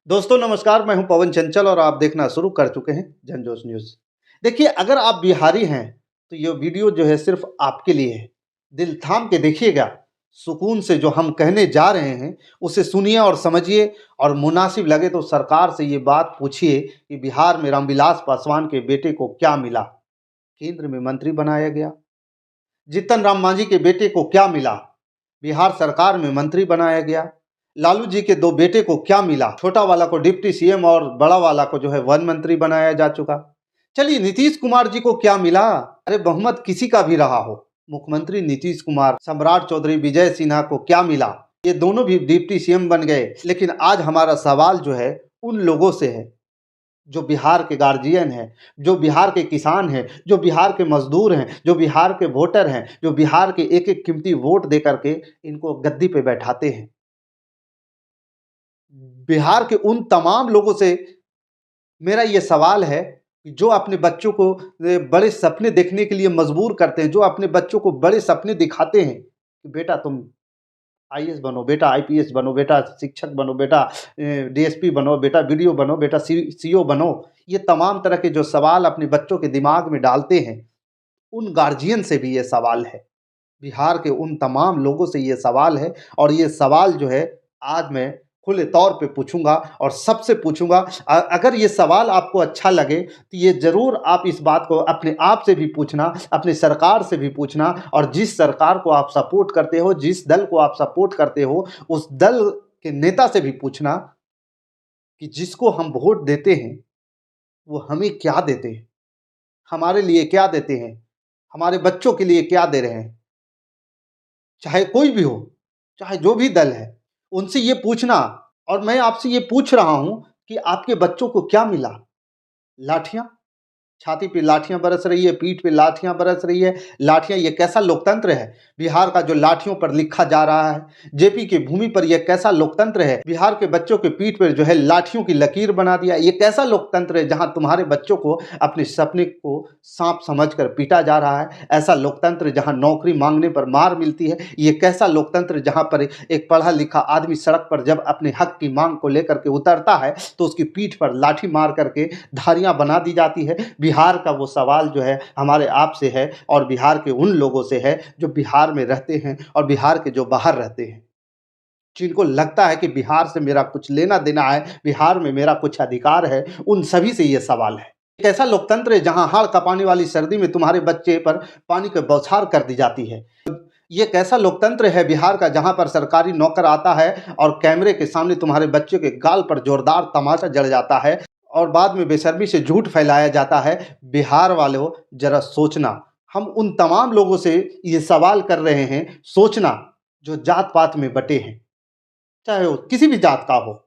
दोस्तों नमस्कार, मैं हूं पवन चंचल और आप देखना शुरू कर चुके हैं जनजोश न्यूज़। देखिए, अगर आप बिहारी हैं, तो ये वीडियो जो है सिर्फ़ आपके लिए है। दिल थाम के देखिएगा, सुकून से जो हम कहने जा रहे हैं, उसे सुनिए और समझिए और मुनासिब लगे तो सरकार से ये बात पूछिए कि बिहार में रामविलास पासवान के बेटे को क्या मिला? केंद्र में मंत्री बनाया गया। जीतन राम मांझी के बेटे को क्या मिला? बिहार सरकार में मंत्री बनाया गया। लालू जी के 2 बेटे को क्या मिला? छोटा वाला को डिप्टी सीएम और बड़ा वाला को जो है वन मंत्री बनाया जा चुका। चलिए नीतीश कुमार जी को क्या मिला? अरे बहुमत किसी का भी रहा हो, मुख्यमंत्री नीतीश कुमार, सम्राट चौधरी विजय सिन्हा को क्या मिला? ये दोनों भी डिप्टी सीएम बन गए। लेकिन आज हमारा सवाल जो है उन लोगों से है जो बिहार के गार्जियन हैं, जो बिहार के किसान हैं, जो बिहार के मजदूर हैं, जो बिहार के वोटर हैं, जो बिहार के एक-एक कीमती वोट दे करके इनको गद्दी पे बैठाते हैं। बिहार के उन तमाम लोगों से मेरा ये सवाल है कि जो अपने बच्चों को बड़े सपने देखने के लिए मजबूर करते हैं, जो अपने बच्चों को बड़े सपने दिखाते हैं कि बेटा तुम आईएएस बनो, बेटा आईपीएस बनो, बेटा शिक्षक बनो, बेटा डीएसपी बनो, बेटा बीडीओ बनो, बेटा सीईओ बनो। ये तमाम तरह के जो सवाल अपने बच्चों के दिमाग में डालते हैं, उन गार्जियन से भी ये सवाल है। बिहार के उन तमाम लोगों से ये सवाल है और ये सवाल जो है आज मैं खुले तौर पे पूछूँगा और सबसे पूछूँगा। अगर ये सवाल आपको अच्छा लगे तो ये ज़रूर आप इस बात को अपने आप से भी पूछना, अपनी सरकार से भी पूछना और जिस सरकार को आप सपोर्ट करते हो, जिस दल को आप सपोर्ट करते हो, उस दल के नेता से भी पूछना कि जिसको हम वोट देते हैं, वो हमें क्या देते हैं? हमारे लिए क्या देते हैं? हमारे बच्चों के लिए क्या दे रहे हैं? चाहे कोई भी हो, चाहे जो भी दल है, उनसे ये पूछना। और मैं आपसे ये पूछ रहा हूँ कि आपके बच्चों को क्या मिला? लाठियाँ? छाती पे लाठियाँ बरस रही है, पीठ पे लाठियाँ बरस रही है। लाठियाँ, ये कैसा लोकतंत्र है? बिहार का जो लाठियों पर लिखा जा रहा है, जेपी की भूमि पर यह कैसा लोकतंत्र है? बिहार के बच्चों के पीठ पर जो है लाठियों की लकीर बना दिया। ये कैसा लोकतंत्र है जहाँ तुम्हारे बच्चों को अपने सपने को साँप समझकर पीटा जा रहा है? ऐसा लोकतंत्र जहाँ नौकरी माँगने पर मार मिलती है। ये कैसा लोकतंत्र जहाँ पर एक पढ़ा लिखा आदमी सड़क पर जब अपने हक की माँग को लेकर के उतरता है तो उसकी पीठ पर लाठी मार करके धारियाँ बना दी जाती है। बिहार का वो सवाल जो है हमारे आप से है और बिहार के उन लोगों से है जो बिहार में रहते हैं और बिहार के जो बाहर रहते हैं, जिनको लगता है कि बिहार से मेरा कुछ लेना देना है, बिहार में मेरा कुछ अधिकार है, उन सभी से ये सवाल है। एक ऐसा लोकतंत्र है जहां हाड़ कपाने वाली सर्दी में तुम्हारे बच्चे पर पानी की बौछार कर दी जाती है। ये कैसा लोकतंत्र है बिहार का जहां पर सरकारी नौकर आता है और कैमरे के सामने तुम्हारे बच्चे के गाल पर जोरदार तमाचा जड़ जाता है और बाद में बेशर्मी से झूठ फैलाया जाता है। बिहार वालों, जरा सोचना। हम उन तमाम लोगों से ये सवाल कर रहे हैं, सोचना, जो जात पात में बटे हैं, चाहे वो किसी भी जात का हो।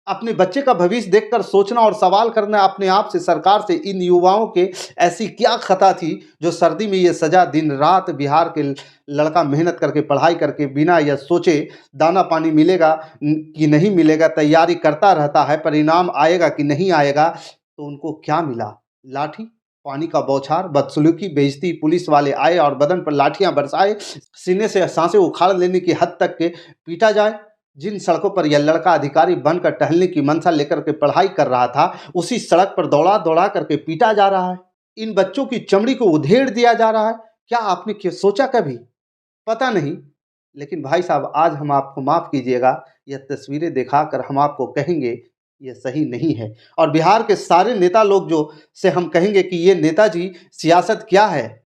अपने बच्चे का भविष्य देखकर सोचना और सवाल करना अपने आप से, सरकार से, इन युवाओं के ऐसी क्या खता थी जो सर्दी में ये सजा दिन रात बिहार के लड़का मेहनत करके पढ़ाई करके बिना यह सोचे दाना पानी मिलेगा कि नहीं मिलेगा तैयारी करता रहता है, परिणाम आएगा कि नहीं आएगा, तो उनको क्या मिला? लाठी, पानी का बौछार, बदसलूकी, बेइज्जती, पुलिस वाले आए और बदन पर लाठियां बरसाए, सीने से सांसें उखाड़ लेने की हद तक के पीटा जाए। जिन सड़कों पर यह लड़का अधिकारी बनकर टहलने की मंशा लेकर के पढ़ाई कर रहा था, उसी सड़क पर दौड़ा दौड़ा करके पीटा जा रहा है। इन बच्चों की चमड़ी को उधेड़ दिया जा रहा है। क्या आपने सोचा कभी? पता नहीं। लेकिन भाई साहब, आज हम आपको माफ़ कीजिएगा, यह तस्वीरें दिखाकर हम आपको कहेंगे ये सही नहीं है। और बिहार के सारे नेता लोग जो से हम कहेंगे कि ये नेताजी सियासत क्या है?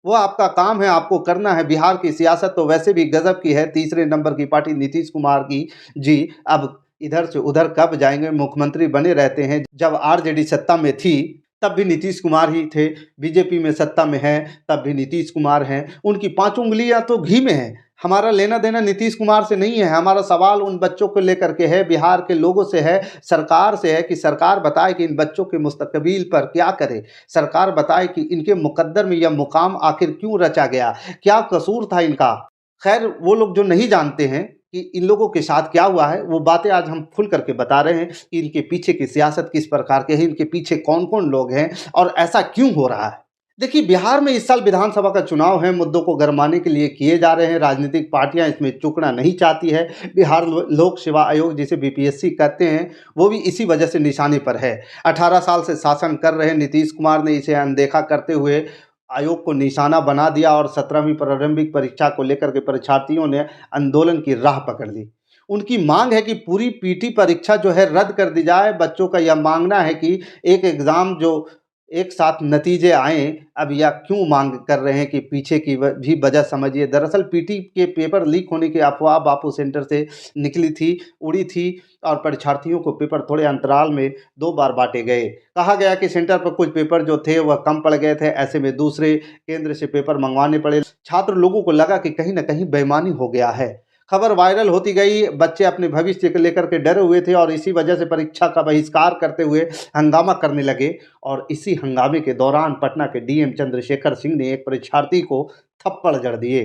वो आपका काम है, आपको करना है। बिहार की सियासत तो वैसे भी गज़ब की है, तीसरे नंबर की पार्टी नीतीश कुमार की जी। अब इधर से उधर कब जाएँगे, मुख्यमंत्री बने रहते हैं। जब आरजेडी सत्ता में थी, तब भी नीतीश कुमार ही थे, बीजेपी में सत्ता में हैं, तब भी नीतीश कुमार हैं। उनकी 5 उँगलियाँ तो घी में हैं। हमारा लेना-देना नीतीश कुमार से नहीं है, हमारा सवाल उन बच्चों को लेकर के है, बिहार के लोगों से है, सरकार से है कि सरकार बताए कि इन बच्चों के मुस्तकबिल पर क्या करे? सरकार बताए कि इनके मुकद्दर में यह मुकाम आखिर क्यों रचा गया? क्या कसूर था इनका? खैर, वो लोग जो नहीं जानते हैं कि इन लोगों के साथ क्या हुआ है, वो बातें आज हम खुल करके बता रहे हैं कि इनके पीछे की सियासत किस प्रकार की है, इनके पीछे कौन-कौन लोग हैं और ऐसा क्यों हो रहा है। देखिए, बिहार में इस साल विधानसभा का चुनाव है, मुद्दों को गरमाने के लिए किए जा रहे हैं। राजनीतिक पार्टियां इसमें चूकना नहीं चाहती है। बिहार लोक सेवा आयोग, जिसे बीपीएससी कहते हैं, वो भी इसी वजह से निशाने पर है। 18 साल से शासन कर रहे नीतीश कुमार ने इसे अनदेखा करते हुए आयोग को निशाना बना दिया और 17वीं प्रारंभिक परीक्षा को लेकर के परीक्षार्थियों ने आंदोलन की राह पकड़ ली। उनकी मांग है कि पूरी पीटी परीक्षा जो है रद्द कर दी जाए। बच्चों का यह मांगना है कि एक एग्ज़ाम जो एक साथ नतीजे आएँ। अब यह क्यों मांग कर रहे हैं कि पीछे की भी वजह समझिए। दरअसल पीटी के पेपर लीक होने की अफवाह बापू सेंटर से निकली थी, उड़ी थी और परीक्षार्थियों को पेपर थोड़े अंतराल में 2 बार बाँटे गए। कहा गया कि सेंटर पर कुछ पेपर जो थे वह कम पड़ गए थे, ऐसे में दूसरे केंद्र से पेपर मंगवाने पड़े। छात्र लोगों को लगा कि कहीं न कहीं बेईमानी हो गया है। खबर वायरल होती गई, बच्चे अपने भविष्य को लेकर के डरे हुए थे और इसी वजह से परीक्षा का बहिष्कार करते हुए हंगामा करने लगे। और इसी हंगामे के दौरान पटना के डीएम चंद्रशेखर सिंह ने एक परीक्षार्थी को थप्पड़ जड़ दिए।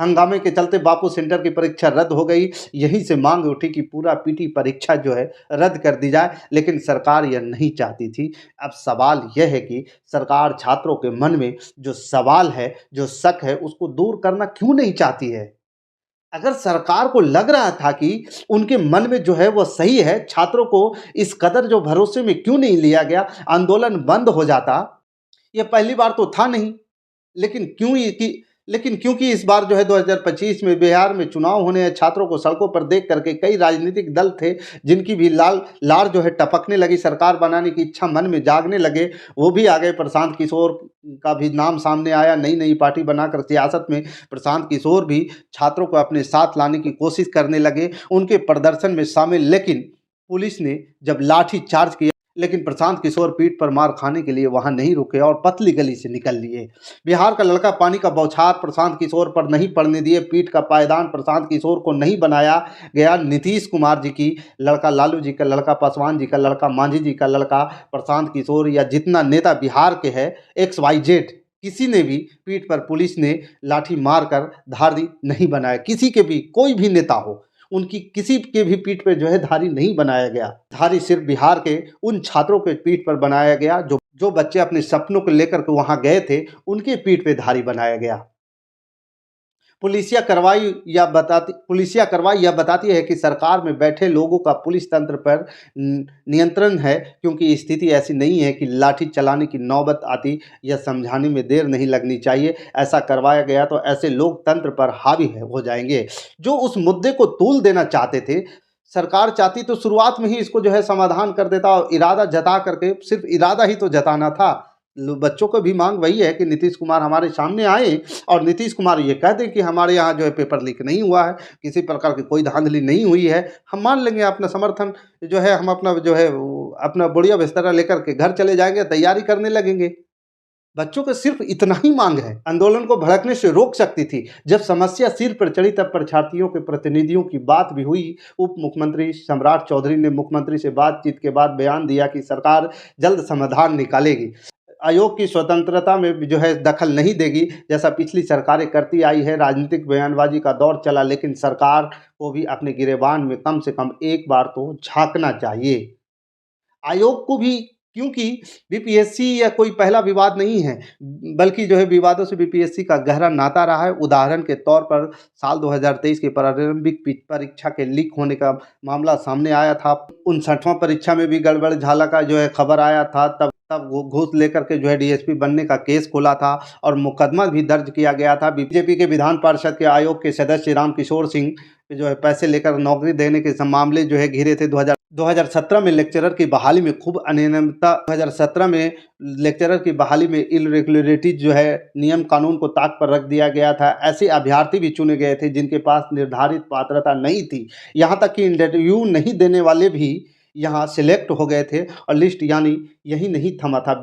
हंगामे के चलते बापू सेंटर की परीक्षा रद्द हो गई। यहीं से मांग उठी कि पूरा पीटी परीक्षा जो है रद्द कर दी जाए, लेकिन सरकार यह नहीं चाहती थी। अब सवाल यह है कि सरकार छात्रों के मन में जो सवाल है, जो शक है, उसको दूर करना क्यों नहीं चाहती है? अगर सरकार को लग रहा था कि उनके मन में जो है वो सही है, छात्रों को इस कदर जो भरोसे में क्यों नहीं लिया गया, आंदोलन बंद हो जाता। ये पहली बार तो था नहीं, लेकिन क्योंकि इस बार जो है 2025 में बिहार में चुनाव होने हैं, छात्रों को सड़कों पर देख करके कई राजनीतिक दल थे जिनकी भी लार जो है टपकने लगी, सरकार बनाने की इच्छा मन में जागने लगे, वो भी आ गए। प्रशांत किशोर का भी नाम सामने आया, नई नई पार्टी बनाकर सियासत में प्रशांत किशोर भी छात्रों को अपने साथ लाने की कोशिश करने लगे, उनके प्रदर्शन में शामिल। लेकिन पुलिस ने जब लाठी चार्ज किया, लेकिन प्रशांत किशोर पीठ पर मार खाने के लिए वहां नहीं रुके और पतली गली से निकल लिए। बिहार का लड़का पानी का बौछार प्रशांत किशोर पर नहीं पड़ने दिए। पीठ का पायदान प्रशांत किशोर को नहीं बनाया गया। नीतीश कुमार जी की लड़का, लालू जी का लड़का, पासवान जी का लड़का, मांझी जी का लड़का प्रशांत किशोर या जितना नेता बिहार के है XYZ, किसी ने भी पीठ पर पुलिस ने लाठी मारकर धारी नहीं बनाया। किसी के भी, कोई भी नेता हो, उनकी किसी के भी पीठ पे जो है धारी नहीं बनाया गया। धारी सिर्फ बिहार के उन छात्रों के पीठ पर बनाया गया जो बच्चे अपने सपनों को लेकर के वहां गए थे, उनके पीठ पे धारी बनाया गया। पुलिसिया कार्रवाई यह बताती है कि सरकार में बैठे लोगों का पुलिस तंत्र पर नियंत्रण है, क्योंकि स्थिति ऐसी नहीं है कि लाठी चलाने की नौबत आती। यह समझाने में देर नहीं लगनी चाहिए। ऐसा करवाया गया तो ऐसे लोग तंत्र पर हावी हो जाएंगे जो उस मुद्दे को तूल देना चाहते थे। सरकार चाहती तो शुरुआत में ही इसको जो है समाधान कर देता और इरादा जता करके, सिर्फ इरादा ही तो जताना था। बच्चों को भी मांग वही है कि नीतीश कुमार हमारे सामने आए और नीतीश कुमार ये कह दें कि हमारे यहाँ जो है पेपर लीक नहीं हुआ है, किसी प्रकार की कोई धांधली नहीं हुई है। हम मान लेंगे अपना समर्थन जो है, हम अपना जो है अपना बढ़िया बिस्तरा लेकर के घर चले जाएंगे, तैयारी करने लगेंगे। बच्चों को सिर्फ इतना ही मांग है, आंदोलन को भड़कने से रोक सकती थी। जब समस्या सिर पर चढ़ी तब परीक्षार्थियों के प्रतिनिधियों की बात भी हुई। उप मुख्यमंत्री सम्राट चौधरी ने मुख्यमंत्री से बातचीत के बाद बयान दिया कि सरकार जल्द समाधान निकालेगी, आयोग की स्वतंत्रता में जो है दखल नहीं देगी, जैसा पिछली सरकारें करती आई है। राजनीतिक बयानबाजी का दौर चला, लेकिन सरकार को भी अपने गिरेबान में कम से कम एक बार तो झांकना चाहिए। आयोग को भी, क्योंकि बीपीएससी या कोई पहला विवाद नहीं है, बल्कि जो है विवादों से बीपीएससी का गहरा नाता रहा है। उदाहरण के तौर पर साल 2023 के प्रारंभिक परीक्षा के लीक होने का मामला सामने आया था। 59वां परीक्षा में भी गड़बड़ झाला का जो है खबर आया था। तब वो घूस लेकर के जो है डीएसपी बनने का केस खोला था और मुकदमा भी दर्ज किया गया था। बीजेपी के विधान पार्षद के आयोग के सदस्य रामकिशोर सिंह जो है पैसे लेकर नौकरी देने के मामले जो है घिरे थे। 2017 में लेक्चरर की बहाली में खूब अनियमितता, 2017 में लेक्चरर की बहाली में इरेगुलरिटीज जो है नियम कानून को ताक पर रख दिया गया था। ऐसे अभ्यर्थी भी चुने गए थे जिनके पास निर्धारित पात्रता नहीं थी। यहाँ तक कि इंटरव्यू नहीं देने वाले भी यहाँ सिलेक्ट हो गए थे और लिस्ट यानी यही नहीं थमा था।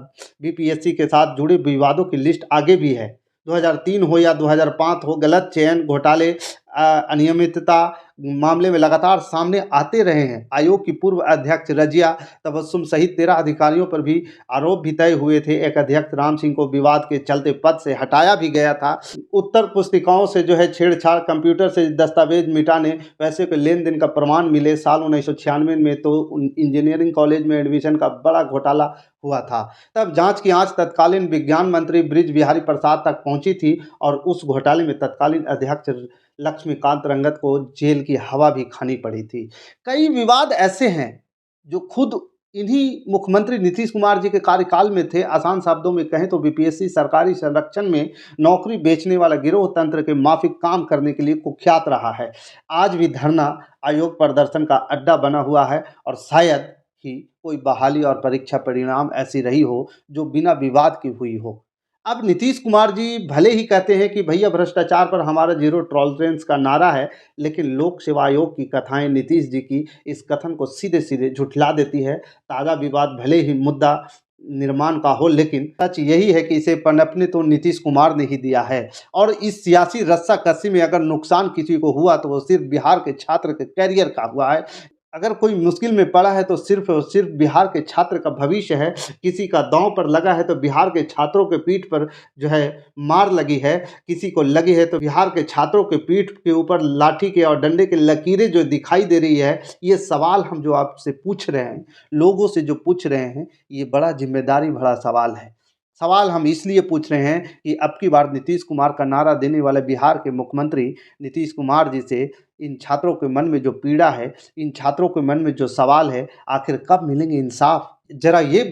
बीपीएससी के साथ जुड़े विवादों की लिस्ट आगे भी है। 2003 हो या 2005 हो, गलत चयन घोटाले अनियमितता मामले में लगातार सामने आते रहे हैं। आयोग की पूर्व अध्यक्ष रजिया तबस्सुम सहित 13 अधिकारियों पर भी आरोप भी तय हुए थे। एक अध्यक्ष राम सिंह को विवाद के चलते पद से हटाया भी गया था। उत्तर पुस्तिकाओं से जो है छेड़छाड़, कंप्यूटर से दस्तावेज मिटाने, पैसे के लेन देन का प्रमाण मिले। साल 1996 में तो इंजीनियरिंग कॉलेज में एडमिशन का बड़ा घोटाला हुआ था। तब जांच की आंच तत्कालीन विज्ञान मंत्री बृज बिहारी प्रसाद तक पहुंची थी और उस घोटाले में तत्कालीन अध्यक्ष लक्ष्मीकांत रंगत को जेल की हवा भी खानी पड़ी थी। कई विवाद ऐसे हैं जो खुद इन्हीं मुख्यमंत्री नीतीश कुमार जी के कार्यकाल में थे। आसान शब्दों में कहें तो बीपीएससी सरकारी संरक्षण में नौकरी बेचने वाला गिरोह तंत्र के माफिक काम करने के लिए कुख्यात रहा है। आज भी धरना आयोग प्रदर्शन का अड्डा बना हुआ है और शायद ही कोई बहाली और परीक्षा परिणाम ऐसी रही हो जो बिना विवाद की हुई हो। अब नीतीश कुमार जी भले ही कहते हैं कि भैया भ्रष्टाचार पर हमारा जीरो टॉलरेंस का नारा है, लेकिन लोक सेवा आयोग की कथाएं नीतीश जी की इस कथन को सीधे सीधे झुठला देती है। ताज़ा विवाद भले ही मुद्दा निर्माण का हो, लेकिन सच यही है कि इसे पनपने तो नीतीश कुमार ने ही दिया है। और इस सियासी रस्साकसी में अगर नुकसान किसी को हुआ तो वो सिर्फ बिहार के छात्र के कैरियर का हुआ है। अगर कोई मुश्किल में पड़ा है तो सिर्फ और सिर्फ बिहार के छात्र का भविष्य है। किसी का दांव पर लगा है तो बिहार के छात्रों के पीठ पर जो है मार लगी है। किसी को लगी है तो बिहार के छात्रों के पीठ के ऊपर लाठी के और डंडे के लकीरें जो दिखाई दे रही है। ये सवाल हम जो आपसे पूछ रहे हैं, लोगों से जो पूछ रहे हैं, ये बड़ा जिम्मेदारी भरा सवाल है। सवाल हम इसलिए पूछ रहे हैं कि अब की बार नीतीश कुमार का नारा देने वाले बिहार के मुख्यमंत्री नीतीश कुमार जी से इन छात्रों के मन में जो पीड़ा है, इन छात्रों के मन में जो सवाल है, आखिर कब मिलेंगे इंसाफ? जरा ये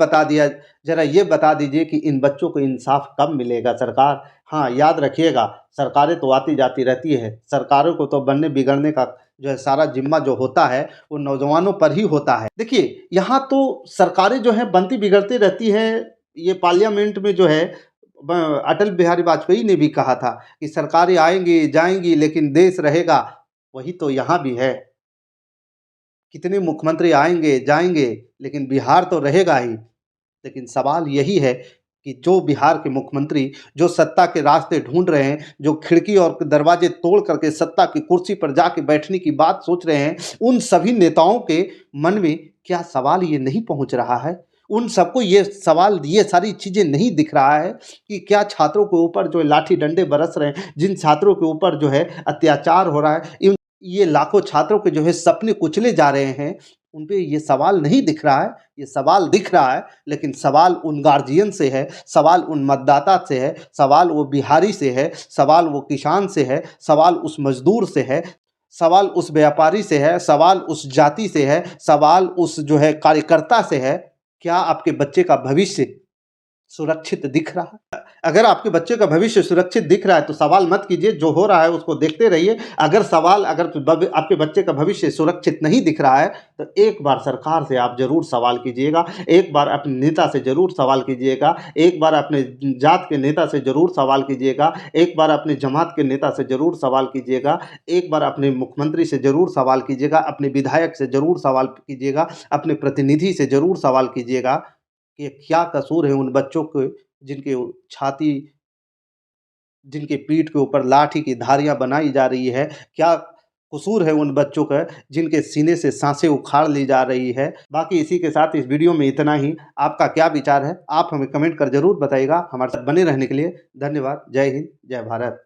बता दीजिए कि इन बच्चों को इंसाफ कब मिलेगा सरकार? हाँ, याद रखिएगा, सरकारें तो आती जाती रहती है। सरकारों को तो बनने बिगड़ने का जो है सारा जिम्मा जो होता है वो नौजवानों पर ही होता है। देखिए, यहाँ तो सरकारें जो हैं बनती बिगड़ती रहती हैं। ये पार्लियामेंट में जो है अटल बिहारी वाजपेयी ने भी कहा था कि सरकारें आएंगी जाएंगी लेकिन देश रहेगा। वही तो यहाँ भी है। कितने मुख्यमंत्री आएंगे जाएंगे लेकिन बिहार तो रहेगा ही। लेकिन सवाल यही है कि जो बिहार के मुख्यमंत्री जो सत्ता के रास्ते ढूंढ रहे हैं, जो खिड़की और दरवाजे तोड़ करके सत्ता की कुर्सी पर जाके बैठने की बात सोच रहे हैं, उन सभी नेताओं के मन में क्या सवाल ये नहीं पहुंच रहा है? उन सबको ये सवाल, ये सारी चीज़ें नहीं दिख रहा है कि क्या छात्रों के ऊपर जो लाठी डंडे बरस रहे हैं, जिन छात्रों के ऊपर जो है अत्याचार हो रहा है, ये लाखों छात्रों के जो है सपने कुचले जा रहे हैं, उन पे ये सवाल नहीं दिख रहा है। ये सवाल दिख रहा है, लेकिन सवाल उन गार्जियन से है, सवाल उन मतदाता से है, सवाल वो बिहारी से है, सवाल वो किसान से है, सवाल उस मजदूर से है, सवाल उस व्यापारी से है, सवाल उस जाति से है, सवाल उस जो है कार्यकर्ता से है। क्या आपके बच्चे का भविष्य सुरक्षित दिख रहा है? अगर आपके बच्चे का भविष्य सुरक्षित दिख रहा है तो सवाल मत कीजिए, जो हो रहा है उसको देखते रहिए। अगर आपके बच्चे का भविष्य सुरक्षित नहीं दिख रहा है तो एक बार सरकार से आप जरूर सवाल कीजिएगा, एक बार अपने नेता से जरूर सवाल कीजिएगा, एक बार अपने जात के नेता से जरूर सवाल कीजिएगा, एक बार अपने जमात के नेता से जरूर सवाल कीजिएगा, एक बार अपने मुख्यमंत्री से जरूर सवाल कीजिएगा, अपने विधायक से जरूर सवाल कीजिएगा, अपने प्रतिनिधि से जरूर सवाल कीजिएगा कि क्या कसूर है उन बच्चों के जिनके छाती जिनके पीठ के ऊपर लाठी की धारियां बनाई जा रही है। क्या कसूर है उन बच्चों का जिनके सीने से सांसें उखाड़ ली जा रही है। बाकी इसी के साथ इस वीडियो में इतना ही। आपका क्या विचार है आप हमें कमेंट कर जरूर बताइएगा। हमारे साथ बने रहने के लिए धन्यवाद। जय हिंद, जय भारत।